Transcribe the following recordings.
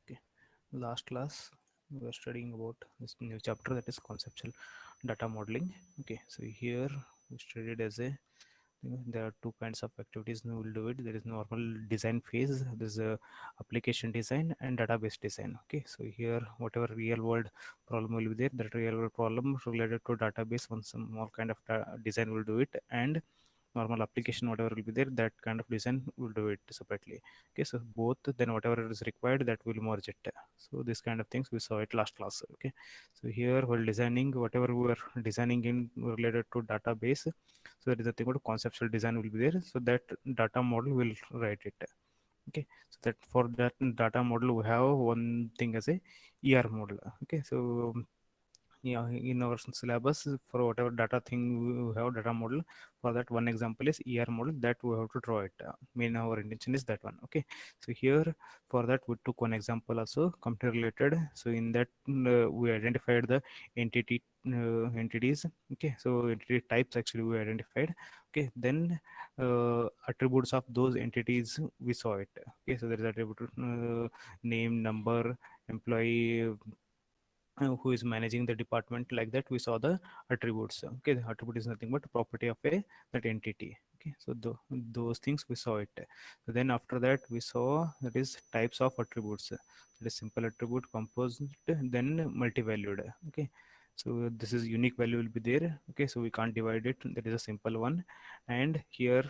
Okay, last class we were studying about this new chapter, that is conceptual data modeling. Okay, so here we studied as a, there are two kinds of activities we will do it. There is normal design phase, there is a application design and database design. Okay, so here whatever real world problem will be there, that real world problem related to database, one some more kind of design will do it, and normal application whatever will be there, that kind of design will do it separately. Okay, so both, then whatever is required, that will merge it. So this kind of things we saw it last class. Okay, so here while designing whatever we were designing in related to database, so there is a thing called conceptual design will be there, so that data model will write it. Okay, so that for that data model we have one thing as a ER model. Okay, so yeah, in our syllabus for whatever data thing we have data model, for that one example is ER model that we have to draw it. Main our intention is that one. Okay, so here for that we took one example also computer related. So in that we identified the entities. Okay, so entity types actually we identified. Okay, then attributes of those entities we saw it. Okay, so there is attribute name, number, employee, who is managing the department, like that we saw the attributes. Okay, the attribute is nothing but property of a that entity. Okay, so those things we saw it. So then after that we saw that is types of attributes, that is simple attribute, composite, then multi-valued. Okay, so this is unique value will be there. Okay, so we can't divide it, that is a simple one. And here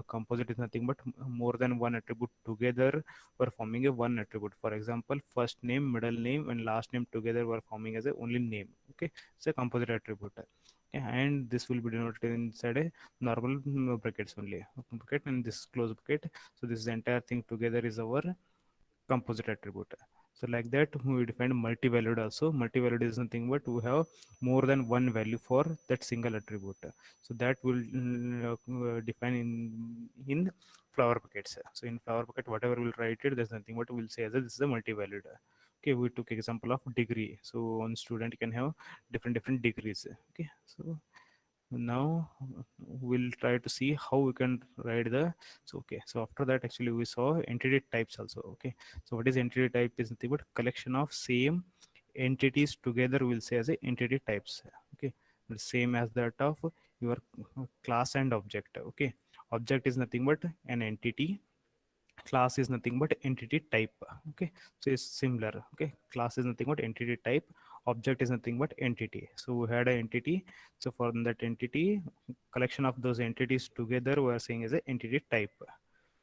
composite is nothing but more than one attribute together were forming a one attribute. For example, first name, middle name, and last name together were forming as a only name. Okay, it's a composite attribute. Okay, and this will be denoted inside a normal brackets only, open bracket and this close bracket. So this entire thing together is our composite attribute. So like that we define multi-valued also. Multi-valued is nothing but we have more than one value for that single attribute. So that will define in flower buckets. So in flower bucket whatever we'll write it, there's nothing but we'll say as this is a multi-valued. Okay, we took example of degree. So one student can have different degrees. Okay, so now we'll try to see how we can write the, so okay, so after that actually we saw entity types also. Okay, so what is entity type is nothing but collection of same entities together we'll say as a entity types. Okay, the same as that of your class and object. Okay, object is nothing but an entity, class is nothing but entity type. Okay, so it's similar. Okay, class is nothing but entity type, object is nothing but entity. So we had an entity, so for that entity, collection of those entities together we are saying as a entity type.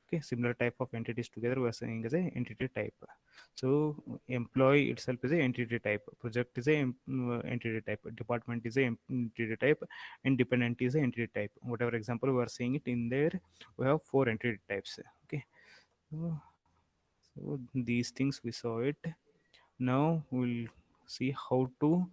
Okay, similar type of entities together we are saying as a entity type. So employee itself is a entity type, project is a entity type, department is a entity type, and dependent is a entity type. Whatever example we are saying it in there, we have four entity types. Okay, so, so these things we saw it. Now we'll see how to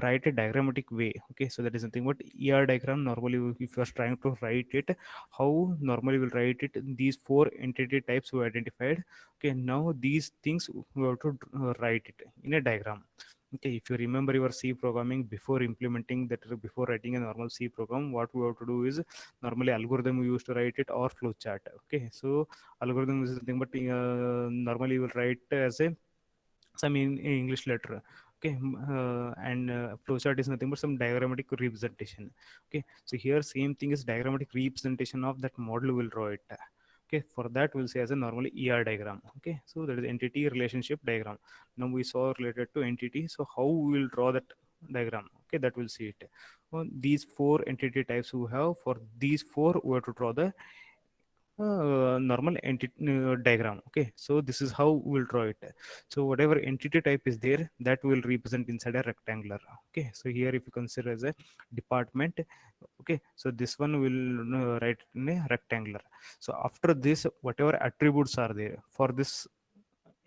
write a diagrammatic way. Okay, so that is nothing but ER diagram. Normally, if you are trying to write it, how normally we'll write it. These four entity types we identified. Okay, now these things we have to write it in a diagram. Okay, if you remember your C programming before implementing that, before writing a normal C program, what we have to do is normally algorithm we used to write it or flowchart. Okay, so algorithm is nothing but normally you will write as a some in English letter. Okay, and flowchart is nothing but some diagrammatic representation. Okay, so here same thing is diagrammatic representation of that model will draw it. Okay, for that we'll say as a normally ER diagram. Okay, so that is entity relationship diagram. Now we saw related to entity, so how we will draw that diagram. Okay, that we'll see it. These four entity types we have, for these four we have to draw the normal entity diagram. Okay, so this is how we'll draw it. So whatever entity type is there, that will represent inside a rectangular. Okay, so here if you consider as a department, okay, so this one will write in a rectangular. So after this whatever attributes are there for this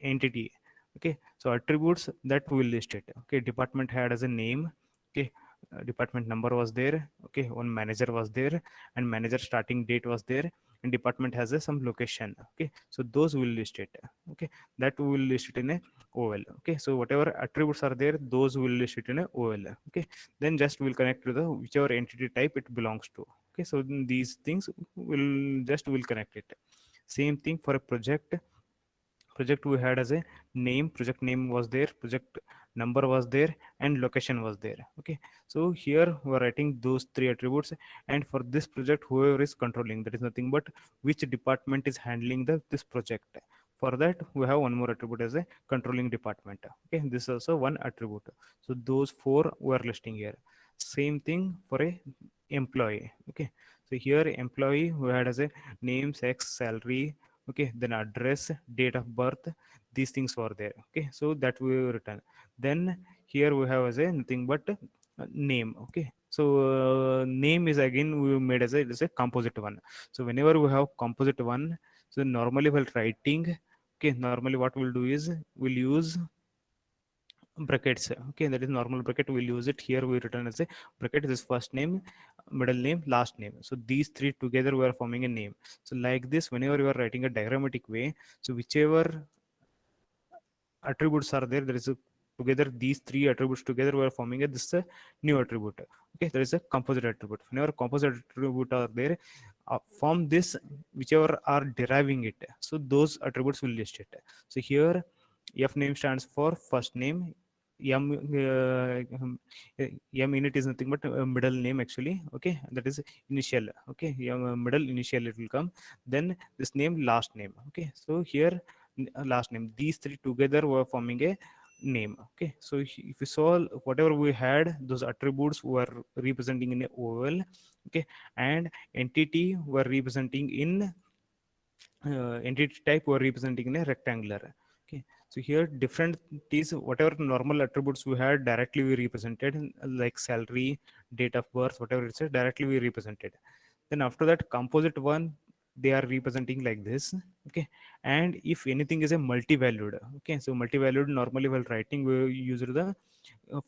entity, okay, so attributes that we will list it. Okay, department had as a name. Okay, department number was there. Okay, one manager was there, and manager starting date was there, and department has a some location. Okay, so those will list it. Okay, that we will list it in a OL. Okay, so whatever attributes are there, those will list it in a OL. Okay, then just will connect to the whichever entity type it belongs to. Okay, so these things will just will connect it. Same thing for a project. project we had as a name, project name was there, project number was there, and location was there. Okay, so here we're writing those three attributes. And for this project, whoever is controlling, that is nothing but which department is handling this project. For that we have one more attribute as a controlling department. Okay, this is also one attribute. So those four we are listing here. Same thing for a employee. Okay, so here employee we had as a name, sex, salary, okay, then address, date of birth, these things were there. Okay, so that we will return. Then here we have as a nothing but name. Okay, so name is again we made as a composite one. So whenever we have composite one, so normally while writing, okay, normally what we'll do is we'll use brackets. Okay, that is normal bracket, we'll use it here. We return as a bracket, this first name, middle name, last name. So these three together we are forming a name. So like this, whenever you are writing a diagrammatic way, so whichever attributes are there, there is a together, these three attributes together we are forming a this new attribute. Okay, there is a composite attribute. Whenever composite attribute are there, from this whichever are deriving it, so those attributes will list it. So here f name stands for first name. M M unit is nothing but middle name actually. Okay, that is initial. Okay, middle initial it will come. Then this name, last name. Okay, so here last name, these three together were forming a name. Okay, so if you saw whatever we had, those attributes were representing in a oval. Okay, and entity were representing in entity type were representing in a rectangular. Okay, so here different is whatever normal attributes we had directly we represented, like salary, date of birth, whatever it says, directly we represented. Then after that, composite one, they are representing like this. Okay, and if anything is a multi-valued, okay, so multi-valued normally while writing we use the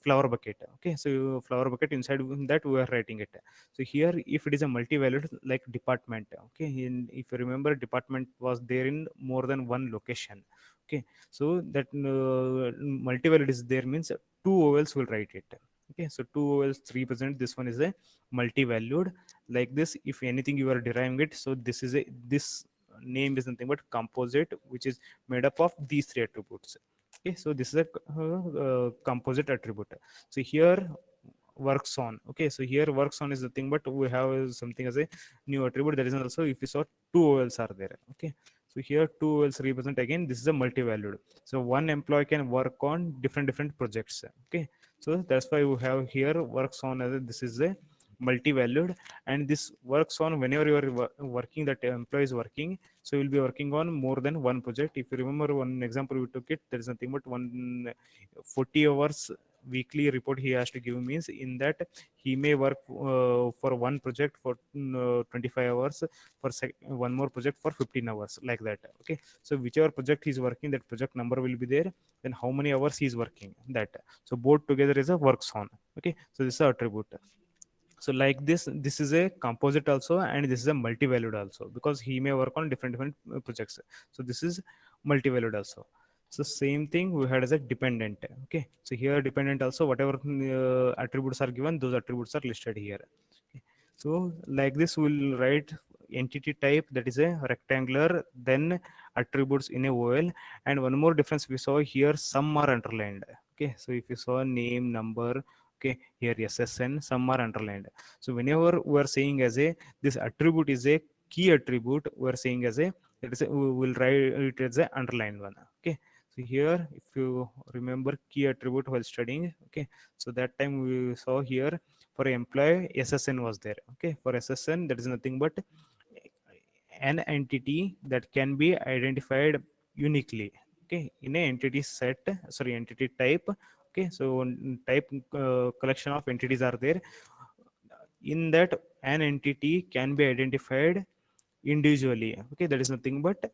flower bucket. Okay, so flower bucket, inside that we are writing it. So here if it is a multi-valued like department, okay, if you remember, department was there in more than one location. Okay, so that multi-valued is there means two ovals will write it. Okay, so two ovals represent, this one is a multi-valued. Like this, if anything you are deriving it, so this is a this name is nothing but composite, which is made up of these three attributes. Okay, so this is a composite attribute. So here works on. Okay, so here works on is the thing, but we have something as a new attribute. That is also, if you saw, two ovals are there. Okay, so here two ovals represent, again this is a multi-valued. So one employee can work on different projects. Okay, so that's why we have here works on as this is a multi-valued. And this works on whenever you are working, that employee is working, so you'll be working on more than one project. If you remember one example we took it, there is nothing but one 40 hours weekly report he has to give, means in that he may work for one project for 25 hours, for one more project for 15 hours, like that. Okay, so whichever project he's working, that project number will be there, then how many hours he's working, that. So both together is a works on. Okay, so this is a attribute. So like this is a composite also, and this is a multi-valued also, because he may work on different projects. So this is multi-valued also. So same thing we had as a dependent. Okay, so here dependent also, whatever attributes are given, those attributes are listed here. Okay. So like this we'll write entity type, that is a rectangular, then attributes in a oval. And one more difference we saw here, some are underlined. Okay, so if you saw name, number, okay, here ssn, some are underlined. So whenever we are saying as a this attribute is a key attribute, we are saying as a, that is a, we will write it as a underlined one. Okay, so here if you remember key attribute while studying, okay, so that time we saw here for employee ssn was there. Okay, for ssn, that is nothing but an entity that can be identified uniquely. Okay, in a entity set, sorry, entity type. Okay, so type collection of entities are there. In that, an entity can be identified individually. Okay, that is nothing but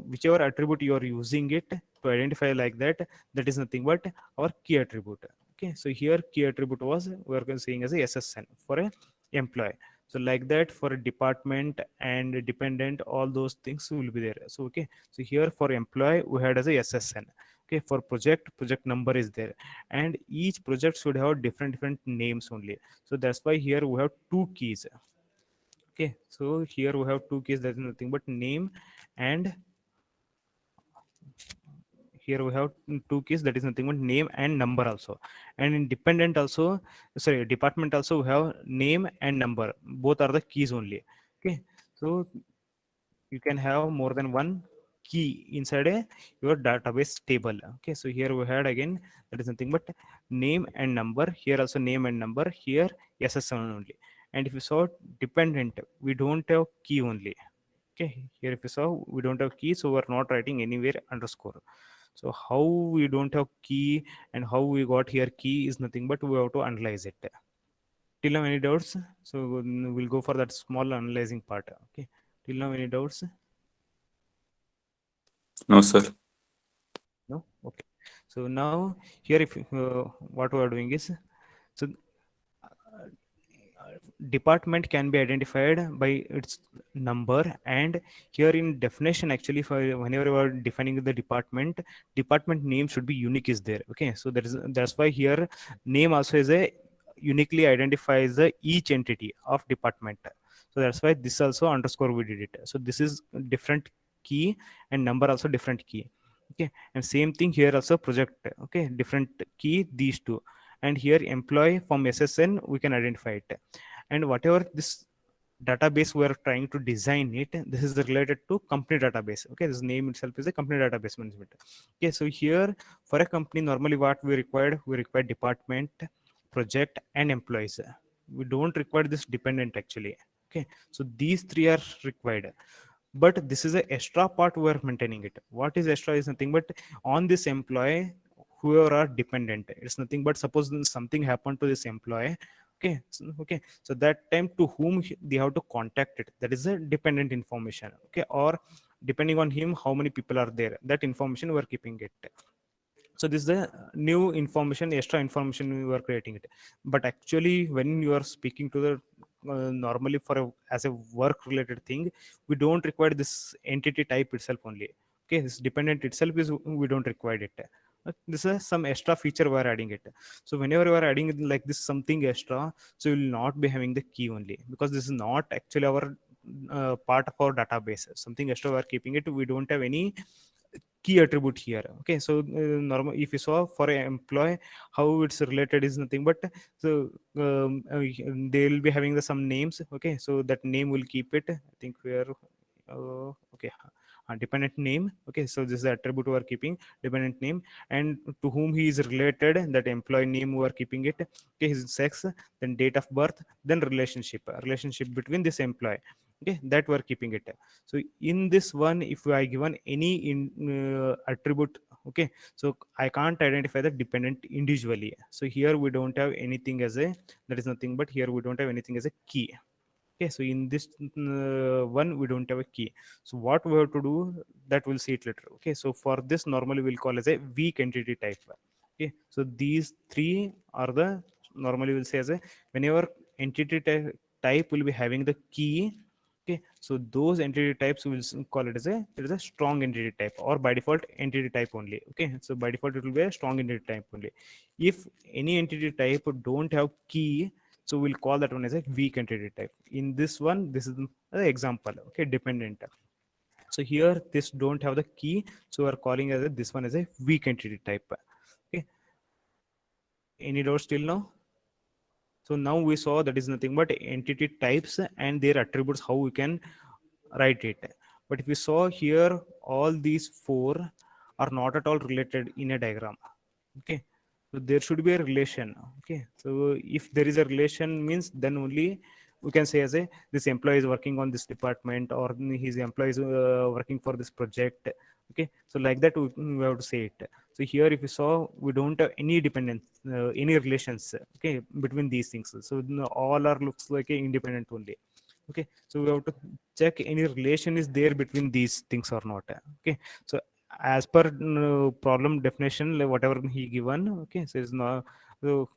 whichever attribute you are using it to identify like that, that is nothing but our key attribute. Okay, so here key attribute was we are saying as a ssn for a employee. So like that, for a department and dependent, all those things will be there. So okay, so here for employee we had as a ssn. Okay, for project number is there, and each project should have different names only. So that's why here we have two keys. Okay, so here we have two keys, that is nothing but name and here we have two keys, that is nothing but name and number also. And in dependent also, sorry, department also, we have name and number, both are the keys only. Okay, so you can have more than one key inside your database table. Okay, so here we had again, that is nothing but name and number, here also name and number, here SSN only. And if you saw dependent, we don't have key only. Okay, here if you saw, we don't have key, so we're not writing anywhere underscore. So how we don't have key and how we got here key is nothing but we have to analyze it. Till now any doubts? So we'll go for that small analyzing part. Okay, till now any doubts? No, sir. No. Okay, so now here if what we are doing is, so department can be identified by its number. And here in definition, actually, for whenever you are defining the department name should be unique is there. Okay, so that's why here name also is a uniquely identifies the each entity of department. So that's why this also underscore we did it. So this is different key, and number also different key. Okay, and same thing here also project. Okay, different key, these two. And here employee from SSN we can identify it. And whatever this database we are trying to design it, this is related to company database. Okay, this name itself is a company database management. Okay, so here for a company, normally what we require department, project, and employees. We don't require this dependent actually. Okay, so these three are required, but this is a extra part we are maintaining it. What is extra is nothing but on this employee, whoever are dependent, it's nothing but suppose something happened to this employee. Okay, so, okay, so that time to whom they have to contact it, that is a dependent information. Okay, or depending on him how many people are there, that information we are keeping it. So this is the new information, extra information we are creating it. But actually when you are speaking to the normally for as a work related thing, we don't require this entity type itself only. Okay, this dependent itself is, we don't require it. This is some extra feature we are adding it. So whenever you are adding it like this something extra, so you will not be having the key only, because this is not actually our part of our database. Something extra we are keeping it, we don't have any key attribute here. Okay, so normal, if you saw for an employee how it's related is nothing but, so they will be having the some names. Okay, so that name will keep it, I think we are okay, dependent name. Okay, so this is the attribute we are keeping, dependent name. And to whom he is related, that employee name we are keeping it. Okay, his sex, then date of birth, then relationship between this employee. Okay, that we are keeping it. So in this one, if I given any attribute, okay, so I can't identify the dependent individually. So here we don't have anything as a, that is nothing but here we don't have anything as a key. Okay, so in this one we don't have a key. So what we have to do, that we'll see it later. Okay, so for this normally we'll call as a weak entity type. Okay, so these three are the, normally we'll say as a, whenever entity type will be having the key. Okay, so those entity types will call it as a, it is a strong entity type, or by default entity type only. Okay, so by default it will be a strong entity type only. If any entity type don't have key, so we'll call that one as a weak entity type. In this one, this is the example. Okay, dependent. So here this don't have the key, so we're calling as a, this one as a weak entity type. Okay, any doubts till now? So now we saw that is nothing but entity types and their attributes, how we can write it. But if we saw here, all these four are not at all related in a diagram. Okay, so there should be a relation. Okay, so if there is a relation means, then only we can say as a, this employee is working on this department, or his employee is working for this project. Okay, so like that we have to say it. So here if you saw, we don't have any dependence, any relations, okay, between these things. So all are looks like a independent only. Okay, so we have to check any relation is there between these things or not. Okay, so as per problem definition, like whatever he given. Okay, so it's not, so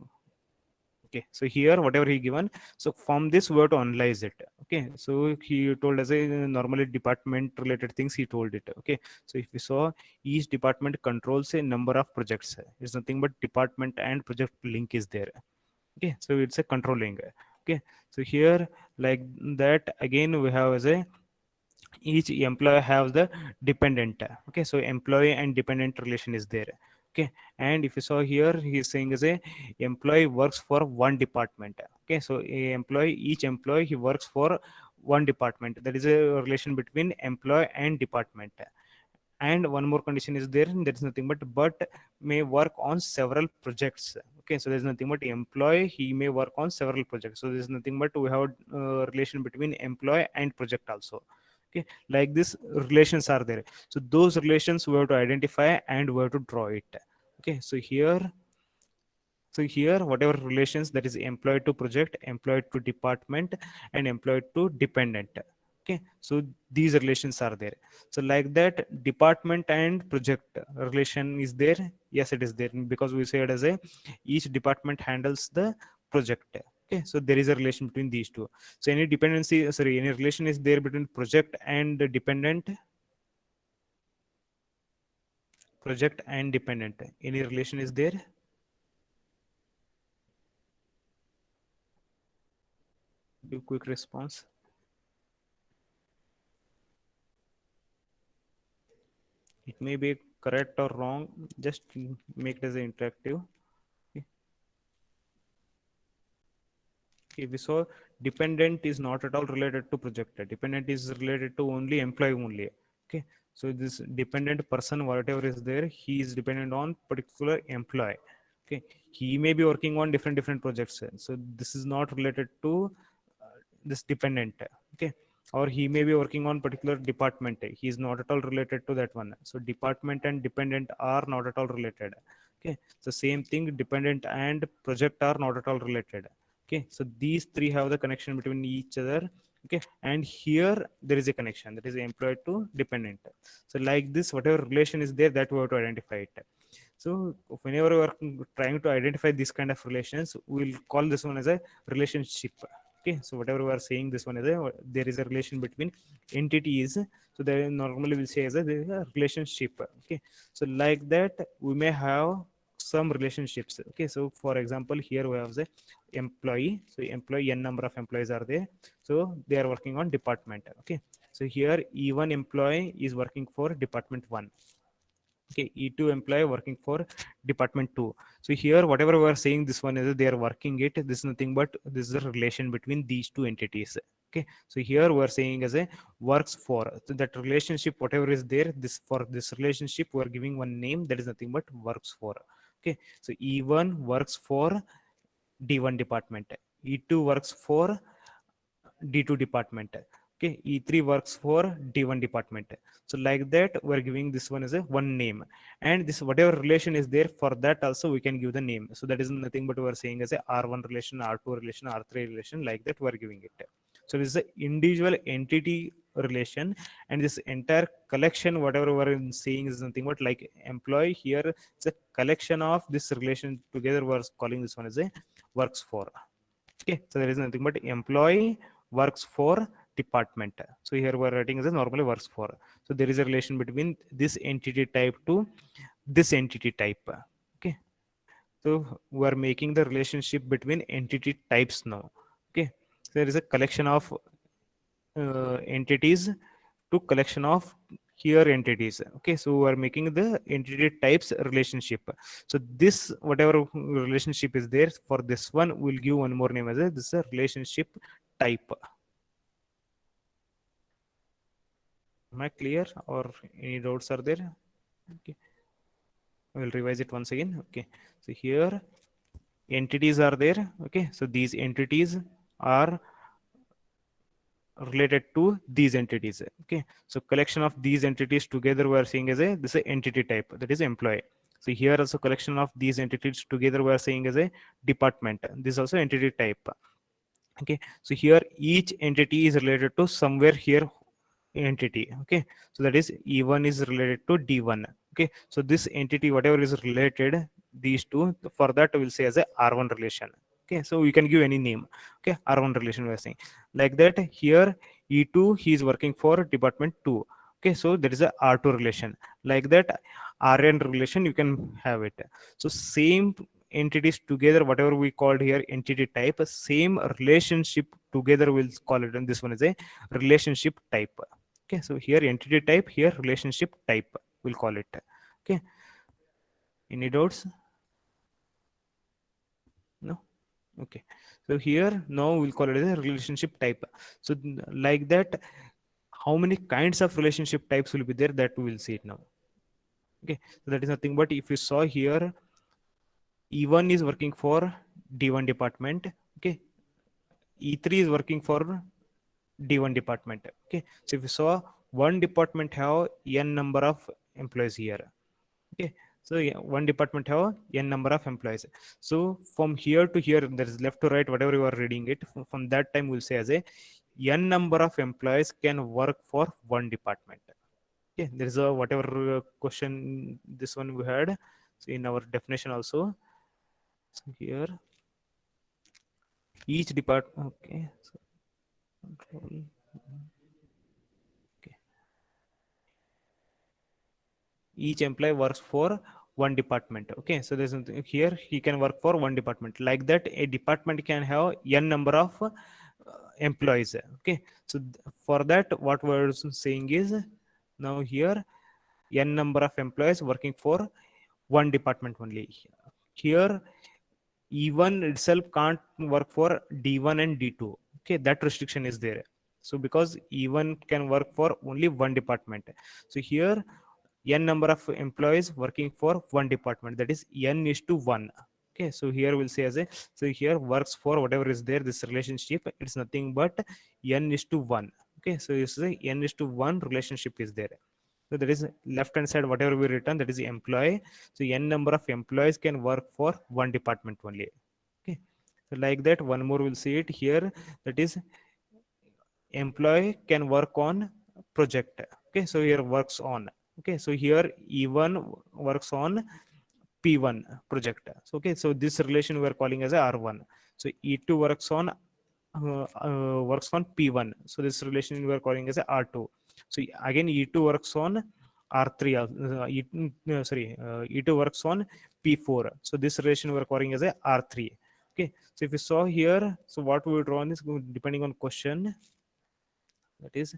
okay, so here whatever he given, so from this we have to analyze it. Okay, so he told us a normally department related things he told it. Okay, so if we saw, each department controls a number of projects. It's nothing but department and project link is there. Okay, so it's a controlling. Okay, so here like that again we have as a each employee have the dependent. Okay, so employee and dependent relation is there. Okay, and if you saw here, he's saying is a employee works for one department. Okay, so each employee he works for one department. That is a relation between employee and department. And one more condition is there, there is nothing but may work on several projects. Okay, so there's nothing but employee he may work on several projects, so there's nothing but we have relation between employee and project also. Okay, like this relations are there, so those relations we have to identify and we have to draw it. Okay, so here, whatever relations, that is employee to project, employee to department, and employee to dependent. Okay, so these relations are there. So like that, department and project relation is there. Yes, it is there because we said as a each department handles the project. Okay, so there is a relation between these two. So any dependency, sorry, any relation is there between project and dependent, project and dependent. Any relation is there? Give quick response. It may be correct or wrong, just make it as interactive. Okay. Okay, we saw dependent is not at all related to project, dependent is related to only employee only. Okay, so this dependent person whatever is there, he is dependent on particular employee. Okay, he may be working on different projects, so this is not related to this dependent. Okay, or he may be working on particular department, he is not at all related to that one, so department and dependent are not at all related. Okay, so same thing, dependent and project are not at all related. Okay, so these three have the connection between each other. Okay, and here there is a connection, that is employee to dependent. So like this, whatever relation is there, that we have to identify it. So whenever we are trying to identify this kind of relations, we'll call this one as a relationship. Okay, so whatever we are saying, this one is a, there is a relation between entities, so they normally will say as a, there is a relationship. Okay, so like that we may have some relationships. Okay, so for example, here we have the employee, so employee, n number of employees are there, so they are working on department. Okay, so here E1 employee is working for department 1. Okay, E2 employee working for department 2. So here whatever we are saying, this one is they are working it, this is nothing but this is a relation between these two entities. Okay, so here we are saying as a works for, so that relationship whatever is there, this for this relationship we are giving one name, that is nothing but works for. Okay, so E1 works for D1 department, E2 works for D2 department. Okay, E3 works for D1 department. So like that, we're giving this one as a one name, and this whatever relation is there for that also we can give the name. So that is nothing but we're saying as a R1 relation, R2 relation, R3 relation. Like that, we're giving it. So this is a individual entity relation, and this entire collection, whatever we're saying, is nothing but like employee. Here, it's a collection of this relation together. We're calling this one as a works for. Okay, so there is nothing but employee works for department. So here we're writing as a normally works for. So there is a relation between this entity type to this entity type. Okay, so we are making the relationship between entity types now. Okay, so there is a collection of entities to collection of here entities. Okay, so we are making the entity types relationship. So this whatever relationship is there for this one, we'll give one more name as a, this is a relationship type. Am I clear or any doubts are there? Okay, I will revise it once again. Okay, so here entities are there. Okay, so these entities are related to these entities. Okay, so collection of these entities together we are seeing as a, this is a entity type, that is employee. So here also collection of these entities together we are saying as a department, this is also entity type. Okay, so here each entity is related to somewhere here entity. Okay, so that is E1 is related to D1. Okay, so this entity whatever is related, these two, for that we'll say as a R1 relation. Okay, so we can give any name. Okay, R1 relation we are saying. Like that, here E2 he is working for department 2. Okay, so there is a R2 relation. Like that, Rn relation you can have it. So same entities together, whatever we called here entity type, same relationship together we'll call it, and this one is a relationship type. Okay, so here entity type, here relationship type, we'll call it. Okay, any doubts? No. Okay, so here now we'll call it as a relationship type. So like that, how many kinds of relationship types will be there, that we will see it now. Okay, so that is nothing but, if you saw here, E1 is working for D1 department. Okay, E3 is working for D1 department. Okay, so if you saw, one department have n number of employees here. Okay, so yeah, one department have n number of employees. So from here to here, there is left to right, whatever you are reading it, from that time we'll say as a n number of employees can work for one department. Okay, there is a whatever question this one we had. So in our definition also, so here each department. Okay, so control. Okay, each employee works for one department. Okay, so there's something here, he can work for one department. Like that, a department can have n number of employees. Okay, so for that, what we're saying is, now here n number of employees working for one department only. Here E1 itself can't work for D1 and D2. Okay, that restriction is there. So because E1 can work for only one department, so here n number of employees working for one department, that is n is to 1. Okay, so here we'll say as a, so here works for whatever is there, this relationship, it's nothing but n is to 1. Okay, so you say n is to 1 relationship is there. So that is left hand side, whatever we return, that is the employee. So n number of employees can work for one department only. Okay, so like that, one more we'll see it here, that is employee can work on project. Okay, so here works on. Okay, so here E1 works on P1 project. So okay, so this relation we are calling as a R1. So E2 works on P1, so this relation we are calling as a R2. So again E2 works on R3, E2 works on P4, so this relation we are calling as a R3. Okay, so if you saw here, so what we will draw on is depending on question, that is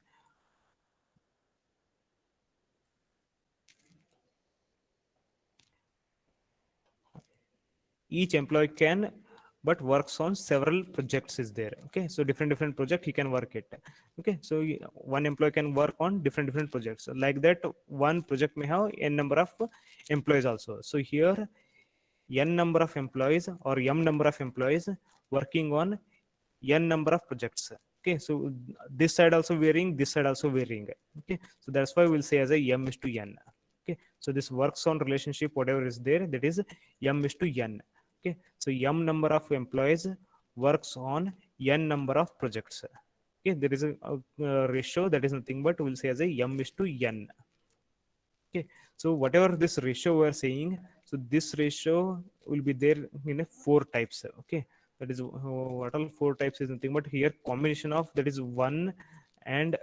each employee can but works on several projects is there. Okay, so different project he can work it. Okay, so one employee can work on different projects. So like that, one project may have n number of employees also. So here n number of employees or m number of employees working on n number of projects. Okay, so this side also varying, this side also varying. Okay, so that's why we'll say as a m is to n. Okay, so this works on relationship, whatever is there, that is m is to n. Okay, so m number of employees works on n number of projects. Okay, there is a ratio, that is nothing but we'll say as a m is to n. Okay, so whatever this ratio we are saying, so this ratio will be there in a four types. Okay, that is what all four types is nothing but here combination of, that is one and,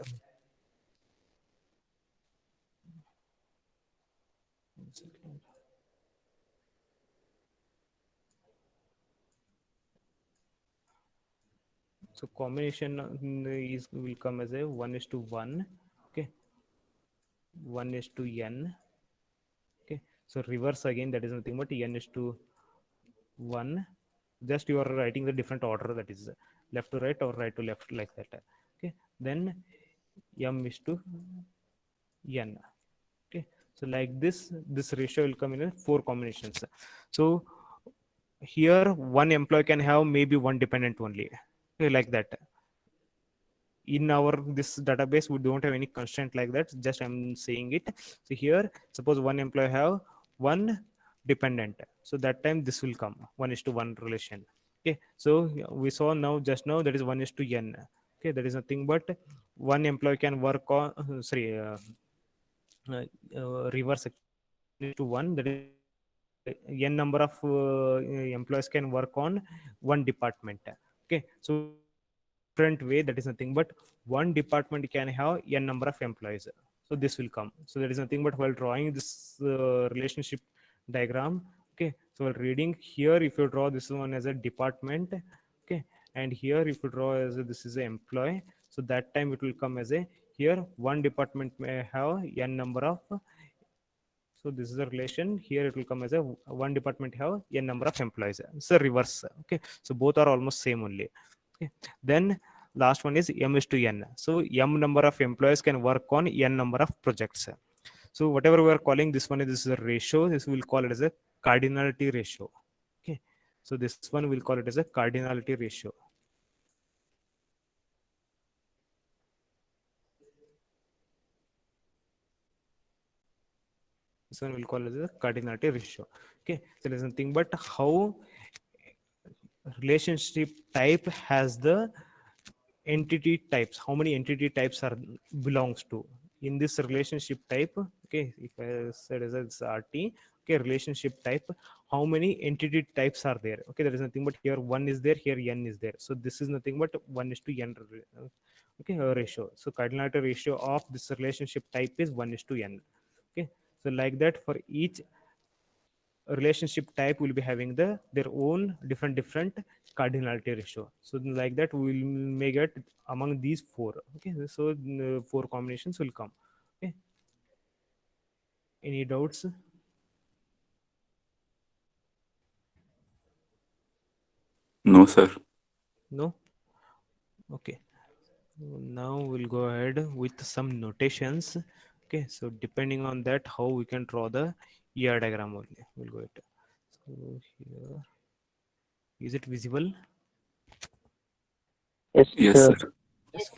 so combination is will come as a 1 is to 1. Okay, 1 is to n. Okay, so reverse again, that is nothing but n is to 1. Just you are writing the different order, that is left to right or right to left, like that. Okay, then m is to n. Okay, so like this ratio will come in four combinations. So here one employee can have maybe one dependent only. Okay, like that. In our this database we don't have any constraint like that, just I'm saying it. So here suppose one employee have one dependent, so that time this will come 1 is to 1 relation. Okay, so we saw now, just now, that is 1 is to n. Okay, that is nothing but one employee can work on uh, reverse to 1, that is n number of employees can work on one department. Okay, so different way, that is nothing but one department can have n number of employees. So this will come, so there is nothing but while drawing this relationship diagram. Okay, so while reading here, if you draw this one as a department, okay, and here if you draw as this is an employee, So that time it will come as a, here one department may have n number of, so this is a relation. Here it will come as a, one department have n number of employees. It's a reverse. Okay, so both are almost same only. Okay, then last one is m is to n. So m number of employees can work on n number of projects. So whatever we are calling this one, this is a ratio. This will call it as a cardinality ratio. Okay, so this one will call it as a cardinality ratio. This one will call it as a cardinality ratio. Okay, so there's nothing but how relationship type has the entity types, how many entity types are belongs to in this relationship type. Okay, if I said as it's rt, okay, relationship type, how many entity types are there? Okay, there is nothing but here one is there, here n is there, so this is nothing but 1 is to n, okay, ratio. So cardinality ratio of this relationship type is 1 is to n. Okay, so like that for each relationship type will be having their own different cardinality ratio. So like that we will may get among these four. Okay, so four combinations will come. Okay, any doubts? No, sir. No. Okay, now we'll go ahead with some notations. Okay, so depending on that how we can draw the ER diagram only, we'll go it. So here, is it visible? Yes, Yes, sir. sir. Yes.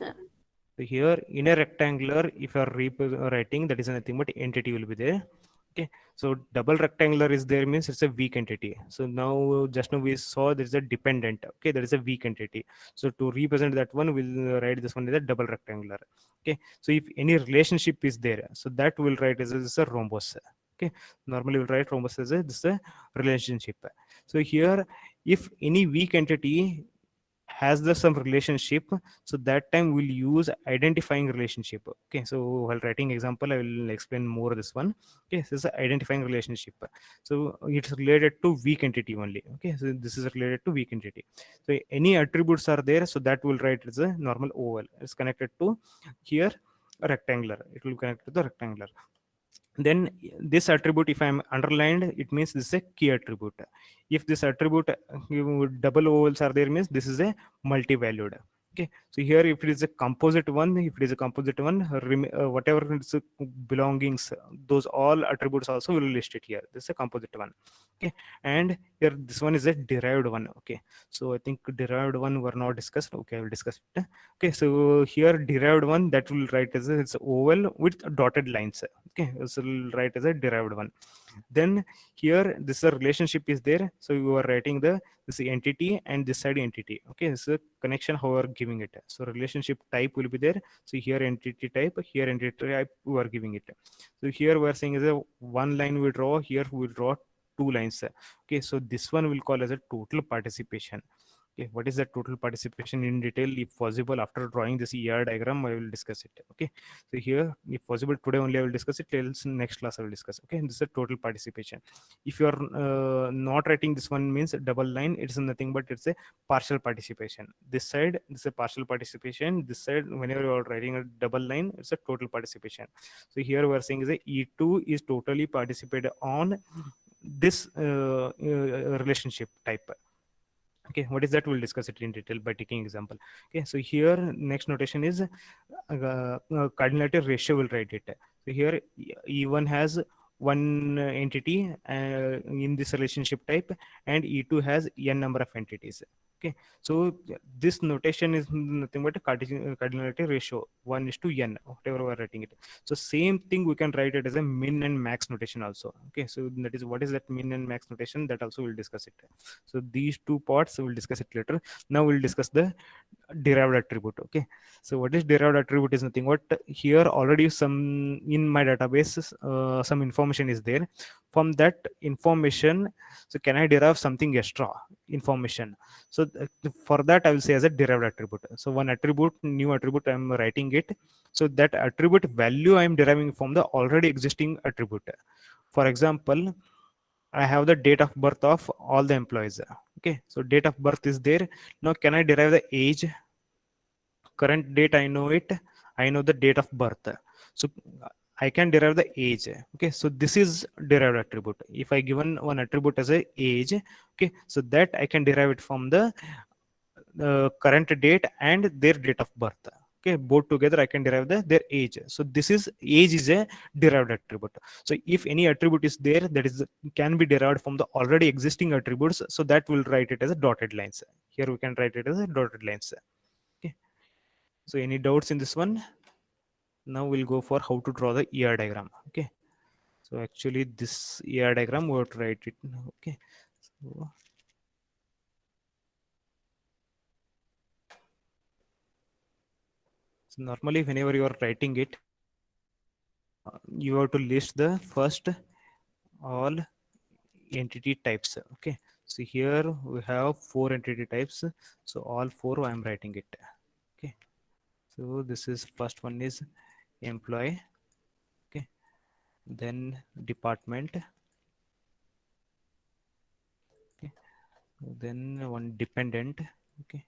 So here in a rectangular, if you are writing, that is nothing but entity will be there. Okay. So double rectangular is there means it's a weak entity. So now just now we saw there is a dependent. Okay, there is a weak entity. So to represent that one, we'll write this one as a double rectangular. Okay. So if any relationship is there, so that will write as a rhombus. Okay. Normally we'll write rhombus as a, this is a relationship. So here, if any weak entity has the some relationship, so that time we'll use identifying relationship. Okay, so while writing example I will explain more this one. Okay, this is identifying relationship. So it's related to weak entity only. Okay, so this is related to weak entity. So any attributes are there, so that will write as a normal oval. It's connected to here rectangular, it will connect to the rectangular. Then this attribute, if I'm underlined, it means this is a key attribute. If this attribute double ovals are there means this is a multi-valued. Okay, so here if it is a composite one, if it is a composite one, whatever its belongings, those all attributes also will list it here. This is a composite one. Okay, and here this one is a derived one. Okay, so I think derived one were not discussed. Okay, I will discuss it. Okay, so here derived one, that will write as a, it's oval with dotted lines. Okay, so we'll write as a derived one. Then here this relationship is there, so you are writing the this entity and this side entity. Okay, this is a connection how you are giving it. So relationship type will be there. So here entity type, here entity type we are giving it. So here we are saying is a one line we draw, here we draw two lines. Okay, so this one will call as a total participation. Okay, what is the total participation in detail? If possible, after drawing this ER diagram, I will discuss it. Okay, so here, if possible, today only I will discuss it. Else next class I will discuss. Okay, this is a total participation. If you are not writing this one means double line, it's nothing but it's a partial participation. This side, this is a partial participation. This side, whenever you are writing a double line, it's a total participation. So here we are saying is a E2 is totally participated on this relationship type. Okay, what is that? We'll discuss it in detail by taking example. Okay, so here next notation is cardinality ratio, will write it. So here E1 has one entity in this relationship type, and E2 has n number of entities. Okay, so this notation is nothing but a cardinality ratio, 1 is to n, whatever we're writing it. So same thing we can write it as a min and max notation also. Okay, so that is, what is that min and max notation, that also we'll discuss it. So these two parts we'll discuss it later. Now we'll discuss the derived attribute. Okay, so what is derived attribute is nothing but here already some in my database some information is there. From that information, so can I derive something extra information? So for that I will say as a derived attribute. So one attribute, new attribute, I'm writing it. So that attribute value I am deriving from the already existing attribute. For example, I have the date of birth of all the employees. Okay, so date of birth is there. Now can I derive the age? current date I know it, I know the date of birth. So I can derive the age. Okay, so this is derived attribute. If I given one attribute as a age, okay, so that I can derive it from the current date and their date of birth. Okay, both together I can derive their age. So this is age is a derived attribute. So if any attribute is there that is can be derived from the already existing attributes, so that will write it as a dotted lines. Here we can write it as a dotted lines. Okay, so any doubts in this one? Now we'll go for how to draw the ER diagram. Okay, so actually this ER diagram we have to write it. Okay, so normally whenever you are writing it, you have to list the first all entity types. Okay, so here we have four entity types, so all four I am writing it. Okay, so this is first one is employee. Okay, then department. Okay, then one dependent. Okay,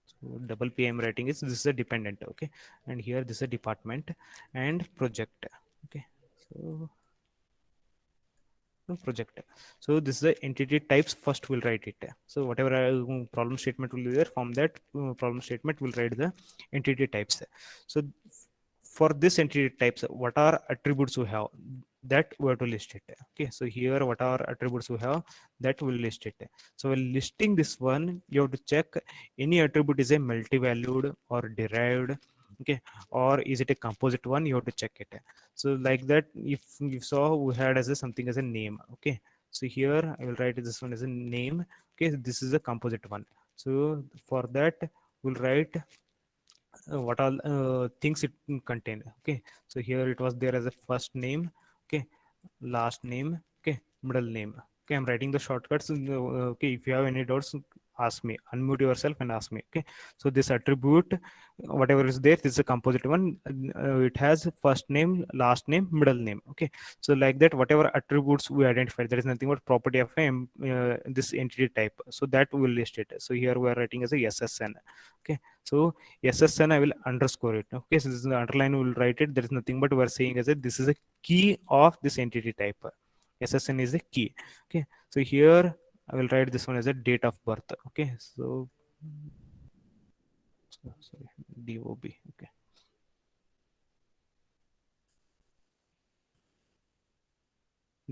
so double p I'm writing is this is a dependent. Okay, and here this is a department and project. Okay, so project. So this is the entity types. First we'll write it. So whatever problem statement will be there, from that problem statement we'll write the entity types. So for this entity types, what are attributes we have, that we have to list it. Okay, so here what are attributes we have, that will list it. So while listing this one, you have to check any attribute is a multi-valued or derived. Okay, or is it a composite one, you have to check it. So like that, if you saw we had as a something as a name. Okay, so here I will write this one as a name. Okay, this is a composite one. So for that we'll write what all things it contain. Okay, so here it was there as a first name. Okay, last name. Okay, middle name. Okay, I'm writing the shortcuts. Okay, if you have any doubts, ask me, unmute yourself and ask me. Okay, so this attribute, whatever is there, this is a composite one. It has first name, last name, middle name. Okay, so like that, whatever attributes we identified, there is nothing but property of this entity type, so that we will list it. So here we are writing as a SSN. Okay, so SSN I will underscore it. Okay, so this is the underline, we will write it. There is nothing but we are saying as a this is a key of this entity type. SSN is a key. Okay, so here I will write this one as a date of birth. Okay, so sorry, DOB. Okay,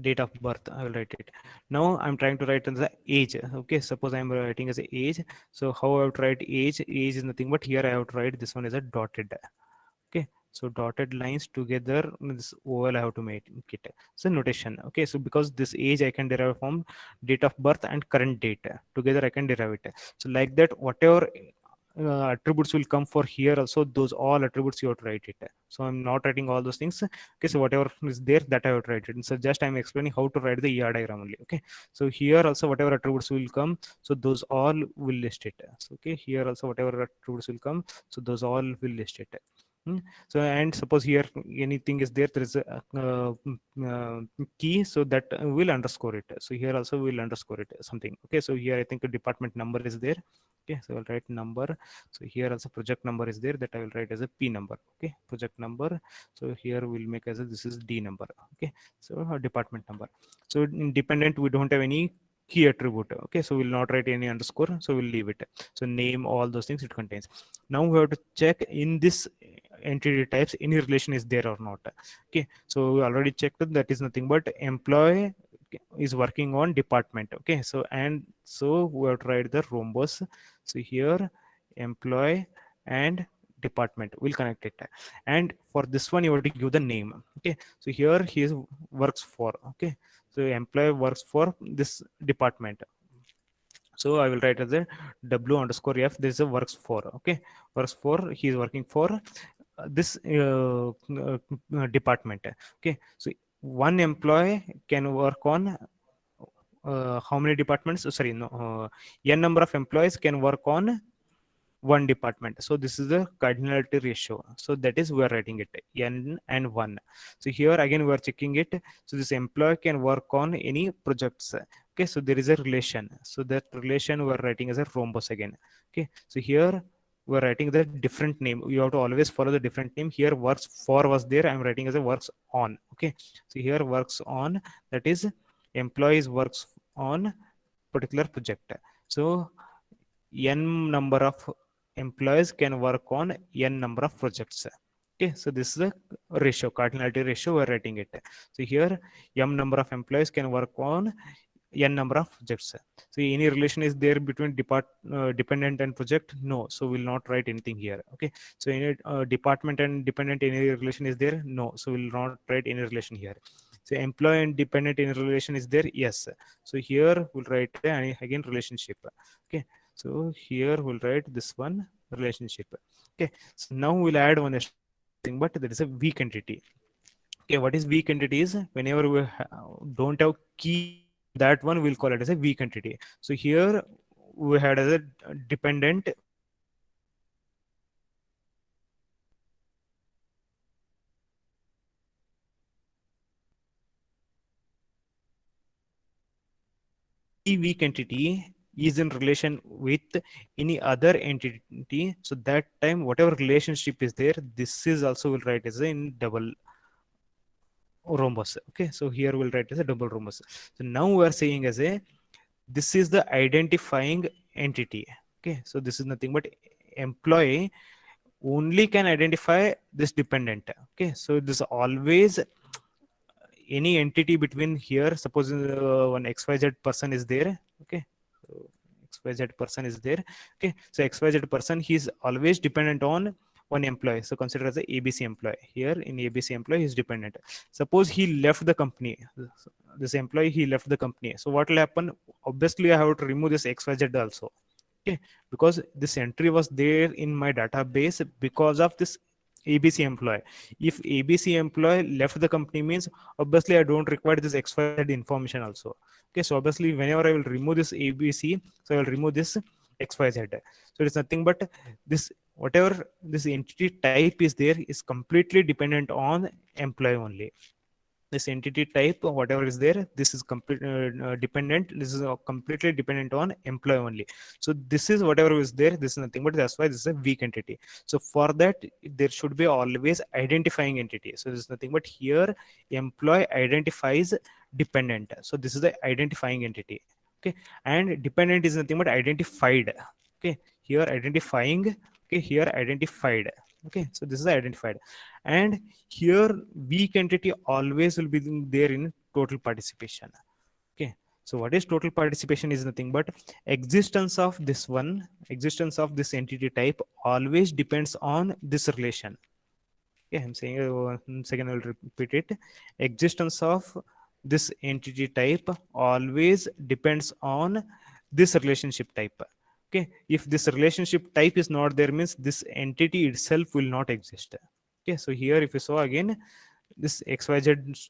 date of birth I will write it. Now I'm trying to write as the age. Okay, suppose I'm writing as a age. So how I have to write age? Age is nothing but here I have to write this one as a dotted. Okay, so dotted lines together, this oval I have to make it. So notation. Okay, so because this age I can derive from date of birth and current date, together I can derive it. So like that, whatever attributes will come for here also, those all attributes you have to write it. So I'm not writing all those things. Okay, so whatever is there, that I have to write it. And so just I'm explaining how to write the ER diagram only. Okay, so here also whatever attributes will come, so those all will list it. So okay, here also whatever attributes will come, so those all will list it. So and suppose here anything is there, there is a key, so that will underscore it. So here also we'll underscore it something. Okay, so here I think a department number is there. Okay, so I'll write number. So here also project number is there, that I will write as a P number. Okay, project number. So here we'll make as a this is D number. Okay, so department number. So independent, we don't have any key attribute. Okay, so we'll not write any underscore, so we'll leave it. So name, all those things it contains. Now we have to check in this entity types any relation is there or not. Okay, so we already checked that is nothing but employee is working on department. Okay, so and so we have to write the rhombus. So here employee and department will connect it, and for this one you have to give the name. Okay, so here he works for. Okay, so employee works for this department, so I will write as a w underscore f, this is a works for. Okay, works for, he is working for this department. Okay, so one employee can work on how many departments? Sorry, no, n number of employees can work on one department. So this is the cardinality ratio, so that is we are writing it n and 1. So here again we are checking it. So this employee can work on any projects. Okay, so there is a relation, so that relation we are writing as a rhombus again. Okay, so here we are writing the different name. You have to always follow the different name. Here works for was there, I'm writing as a works on. Okay, so here works on, that is employees works on particular project. So n number of employees can work on n number of projects. Okay, so this is a ratio, cardinality ratio, we're writing it. So here m number of employees can work on n number of projects. So any relation is there between dependent and project? No, so we'll not write anything here. Okay, so any department and dependent, any relation is there? No, so we'll not write any relation here. So employee and dependent, any relation is there? Yes, so here we'll write again relationship. Okay, so here we'll write this one relationship. Okay, so now we'll add one thing, but that is a weak entity. Okay, what is weak entity is whenever we don't have key, that one we'll call it as a weak entity. So here we had as a dependent weak entity is in relation with any other entity. So that time whatever relationship is there, this is also will write as in double rhombus. Okay, so here we'll write as a double rhombus. So now we are saying as a, this is the identifying entity. Okay, so this is nothing but employee only can identify this dependent. Okay, so this always any entity between here, suppose one xyz person is there. Okay, so xyz person is there. Okay, so xyz person, he is always dependent on one employee. So consider as a abc employee. Here in abc employee, he is dependent. Suppose he left the company, this employee, he left the company, so what will happen? Obviously I have to remove this xyz also. Okay, because this entry was there in my database because of this abc employee. If abc employee left the company means obviously I don't require this xyz information also. Okay, so obviously whenever I will remove this abc, so I will remove this xyz. So it's nothing but this, whatever this entity type is there, is completely dependent on employee only. This entity type, whatever is there, this is complete dependent, this is completely dependent on employee only. So this is whatever is there, this is nothing but, that's why this is a weak entity. So for that there should be always identifying entity. So this is nothing but, here employee identifies dependent, so this is the identifying entity. Okay, and dependent is nothing but identified. Okay, here identifying, okay, here identified. Okay, so this is identified. And here weak entity always will be there in total participation. Okay, so what is total participation is nothing but existence of this one, existence of this entity type always depends on this relation. Okay, I'm saying one second, I'll repeat it. Existence of this entity type always depends on this relationship type. Okay, if this relationship type is not there means this entity itself will not exist. Okay, so here if you saw again, this xyz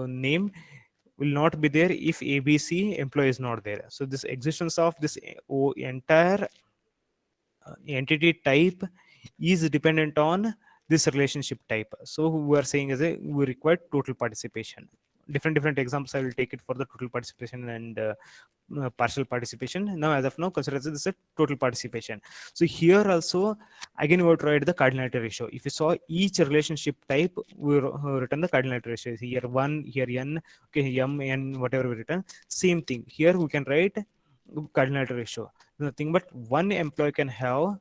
name will not be there if abc employee is not there. So this existence of this entire entity type is dependent on this relationship type. So we are saying as a, we require total participation. Different examples I will take it for the total participation and partial participation. Now as of now consider this is a total participation. So here also again we will try the cardinality ratio. If you saw each relationship type, we written the cardinality ratio. Here 1, here n, okay, m, n, whatever we written, same thing here we can write cardinality ratio. Nothing but one employee can have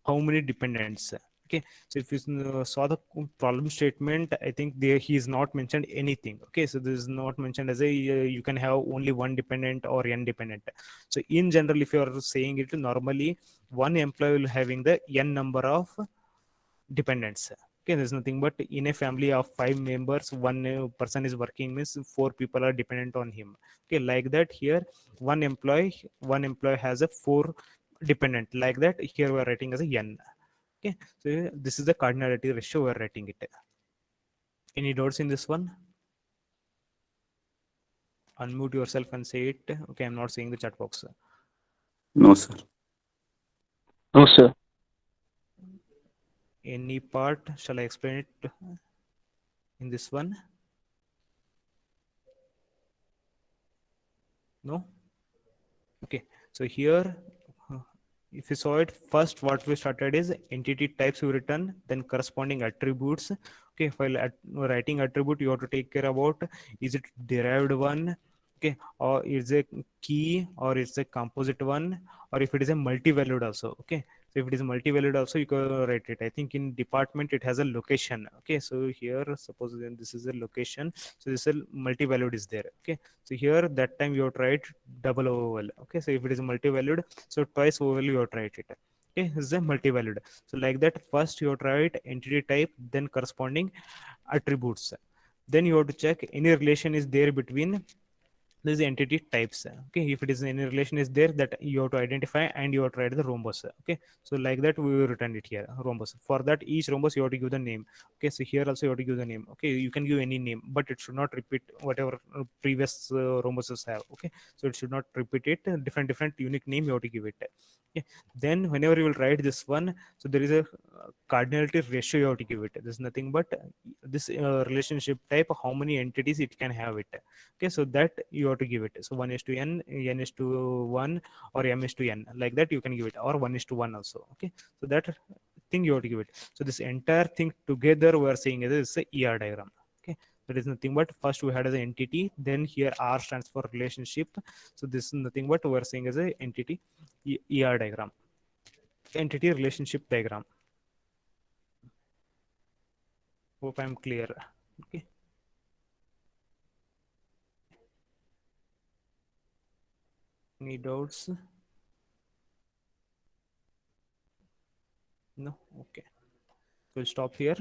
how many dependents. Okay, so if you saw the problem statement, I think there he is not mentioned anything. Okay, so this is not mentioned as a you can have only one dependent or n dependent. So in general, if you are saying it, normally one employee will having the n number of dependents. Okay, there's nothing but in a family of 5 members, one person is working means 4 people are dependent on him. Okay, like that here one employee has a 4 dependent, like that here we are writing as a n. Okay, so this is the cardinality ratio we are writing it. Any doubts in this one? Unmute yourself and say it. Okay, I'm not seeing the chat box. No, sir. No, sir. Any part shall I explain it in this one? No. Okay, so here, uh, if you saw it first, what we started is entity types we return, then corresponding attributes. Okay, while writing attribute, you have to take care about, is it derived one, okay, or is it key, or is it composite one, or if it is a multi-valued also. Okay, so if it is multi-valued also, you can write it. I think in department it has a location. Okay, so here suppose then this is a location, so this is a multi-valued is there. Okay, so here that time you have to write double oval. Okay, so if it is multi-valued, so twice oval you have to write it. Okay, this is a multi-valued. So like that, first you have to write entity type, then corresponding attributes. Then you have to check any relation is there between these entity types. Okay, if it is any relation is there, that you have to identify and you have to write the rhombus. Okay, so like that we will return it here, rhombus. For that, each rhombus you have to give the name. Okay, so here also you have to give the name. Okay, you can give any name, but it should not repeat whatever previous rhombuses have. Okay, so it should not repeat it. Different unique name you have to give it. Okay, then whenever you will write this one, so there is a cardinality ratio you have to give it. There's nothing but this relationship type, how many entities it can have it. Okay, so that you have to give it. So 1 is to n, n is to 1, or m is to n, like that you can give it, or 1 is to 1 also. Okay, so that thing you have to give it. So this entire thing together we are saying is a ER diagram. Okay, that is nothing but first we had as an entity, then here R stands for relationship. So this is nothing but we are saying as a entity ER diagram, entity relationship diagram. Hope I'm clear. Okay, any doubts? No. Okay, we'll stop here.